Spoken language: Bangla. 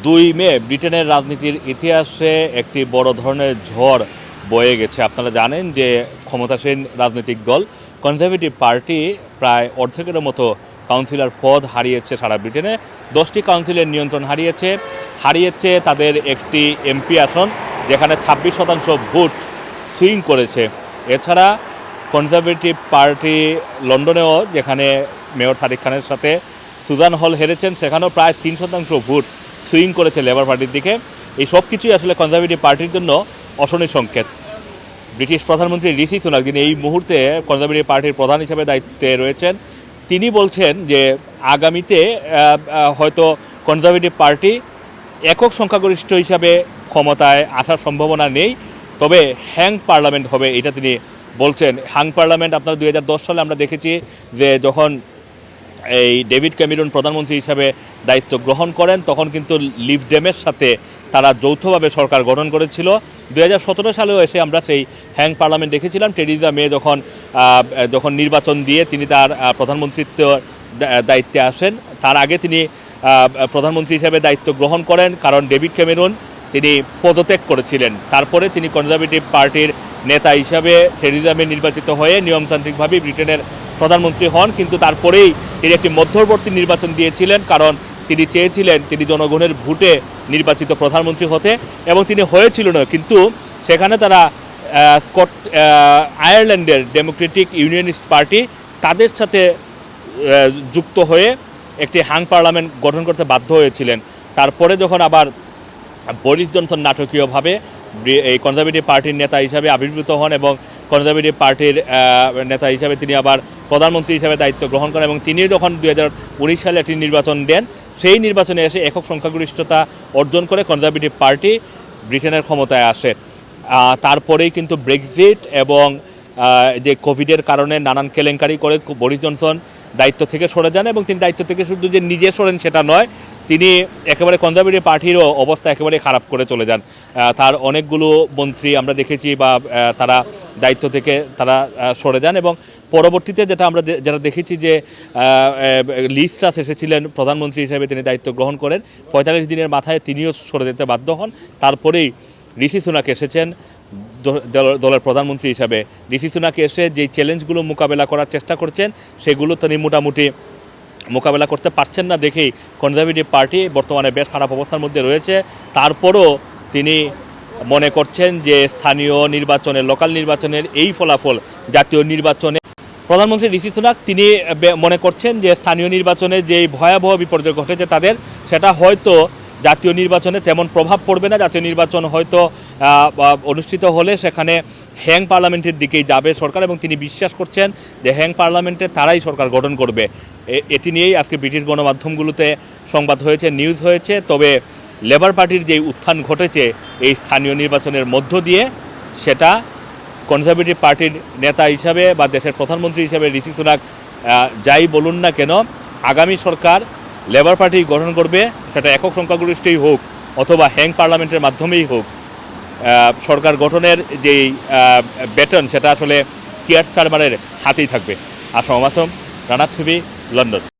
2 মে ব্রিটেনের রাজনীতির ইতিহাসে একটি বড় ধরনের ঝড় বয়ে গেছে। আপনারা জানেন যে ক্ষমতাসীন রাজনৈতিক দল কনজারভেটিভ পার্টি প্রায় অর্ধেকের মতো কাউন্সিলর পদ হারিয়েছে সারা ব্রিটেনে। 10টি কাউন্সিলের নিয়ন্ত্রণ হারিয়েছে তাদের একটি এমপি আসন, যেখানে 26% ভোট সুইং করেছে। এছাড়া কনজারভেটিভ পার্টি লন্ডনেও, যেখানে মেয়র সাদিক খানের সাথে সুজান হল হেরেছেন, সেখানেও প্রায় 3% ভোট সুইং করেছে লেবার পার্টির দিকে। এই সব কিছুই আসলে কনজারভেটিভ পার্টির জন্য অশনি সংকেত। ব্রিটিশ প্রধানমন্ত্রী ঋষি সুনাক, যিনি এই মুহূর্তে কনজারভেটিভ পার্টির প্রধান হিসেবে দায়িত্বে রয়েছেন, তিনি বলছেন যে আগামীতে হয়তো কনজারভেটিভ পার্টি একক সংখ্যাগরিষ্ঠ হিসাবে ক্ষমতায় আসার সম্ভাবনা নেই, তবে হ্যাং পার্লামেন্ট হবে, এটা তিনি বলছেন। হ্যাং পার্লামেন্ট আপনারা 2010 সালে আমরা দেখেছি যে যখন এই ডেভিড ক্যামেরন প্রধানমন্ত্রী হিসাবে দায়িত্ব গ্রহণ করেন, তখন কিন্তু লিভ ডেমের সাথে তারা যৌথভাবে সরকার গঠন করেছিল। 2017 সালেও এসে আমরা সেই হ্যাং পার্লামেন্ট দেখেছিলাম। টেরিজা মে যখন নির্বাচন দিয়ে তিনি তার প্রধানমন্ত্রীত্ব দায়িত্বে আসেন, তার আগে তিনি প্রধানমন্ত্রী হিসাবে দায়িত্ব গ্রহণ করেন, কারণ ডেভিড ক্যামেরন তিনি পদত্যাগ করেছিলেন। তারপরে তিনি কনজারভেটিভ পার্টির নেতা হিসাবে টেরিজা মে নির্বাচিত হয়ে নিয়মতান্ত্রিকভাবে ব্রিটেনের প্রধানমন্ত্রী হন। কিন্তু তারপরেই তিনি একটি মধ্যবর্তী নির্বাচন দিয়েছিলেন, কারণ তিনি চেয়েছিলেন তিনি জনগণের ভোটে নির্বাচিত প্রধানমন্ত্রী হতে, এবং তিনি হয়েছিলেন। কিন্তু সেখানে তারা আয়ারল্যান্ডের ডেমোক্রেটিক ইউনিয়নিস্ট পার্টি তাদের সাথে যুক্ত হয়ে একটি হ্যাং পার্লামেন্ট গঠন করতে বাধ্য হয়েছিলেন। তারপরে যখন আবার বরিস জনসন নাটকীয়ভাবে এই কনজারভেটিভ পার্টির নেতা হিসাবে আবির্ভূত হন এবং কনজারভেটিভ পার্টির নেতা হিসাবে তিনি আবার প্রধানমন্ত্রী হিসাবে দায়িত্ব গ্রহণ করেন, এবং তিনি যখন 2019 সালে একটি নির্বাচন দেন, সেই নির্বাচনে এসে একক সংখ্যাগরিষ্ঠতা অর্জন করে কনজারভেটিভ পার্টি ব্রিটেনের ক্ষমতায় আসে। তারপরেই কিন্তু ব্রেক্সিট এবং যে কোভিডের কারণে নানান কেলেঙ্কারি করে বরিস জনসন দায়িত্ব থেকে সরে যান, এবং তিনি দায়িত্ব থেকে শুধু যে নিজে সরেন সেটা নয়, তিনি একেবারে কনজারভেটিভ পার্টিরও অবস্থা একেবারে খারাপ করে চলে যান। তার অনেকগুলো মন্ত্রী আমরা দেখেছি বা তারা দায়িত্ব থেকে তারা সরে যান, এবং পরবর্তীতে যেটা দেখেছি যে লিজ ট্রাস এসেছিলেন প্রধানমন্ত্রী হিসেবে, তিনি দায়িত্ব গ্রহণ করেন, 45 দিনের মাথায় তিনিও সরে যেতে বাধ্য হন। তারপরেই ঋষি সুনাক এসেছেন দলের প্রধানমন্ত্রী হিসাবে। ঋষি সুনাক এসে যেই চ্যালেঞ্জগুলো মোকাবেলা করার চেষ্টা করছেন, সেগুলো তিনি মোটামুটি মোকাবেলা করতে পারছেন না দেখেই কনজারভেটিভ পার্টি বর্তমানে বেশ খারাপ অবস্থার মধ্যে রয়েছে। তারপরও তিনি মনে করছেন যে স্থানীয় নির্বাচনে, লোকাল নির্বাচনের এই ফলাফল জাতীয় নির্বাচনে, প্রধানমন্ত্রী ঋষি সুনাক তিনি মনে করছেন যে স্থানীয় নির্বাচনে যেই ভয়াবহ বিপর্যয় ঘটেছে তাদের, সেটা হয়তো জাতীয় নির্বাচনে তেমন প্রভাব পড়বে না। জাতীয় নির্বাচন হয়তো অনুষ্ঠিত হলে সেখানে হ্যাং পার্লামেন্টের দিকেই যাবে সরকার, এবং তিনি বিশ্বাস করছেন যে হ্যাং পার্লামেন্টে তারাই সরকার গঠন করবে। এটি নিয়েই আজকে ব্রিটিশ গণমাধ্যমগুলোতে সংবাদ হয়েছে, নিউজ হয়েছে। তবে লেবার পার্টির যেই উত্থান ঘটেছে এই স্থানীয় নির্বাচনের মধ্য দিয়ে, সেটা কনজারভেটিভ পার্টির নেতা হিসাবে বা দেশের প্রধানমন্ত্রী হিসাবে ঋষি সুনাক যাই বলুন না কেন, আগামী সরকার লেবার পার্টি গঠন করবে, সেটা একক সংখ্যাগরিষ্ঠই হোক অথবা হ্যাং পার্লামেন্টের মাধ্যমেই হোক। সরকার গঠনের যেই ব্যাটন, সেটা আসলে কিয়ার স্টারমারের হাতেই থাকবে। Assam Rana TV, London.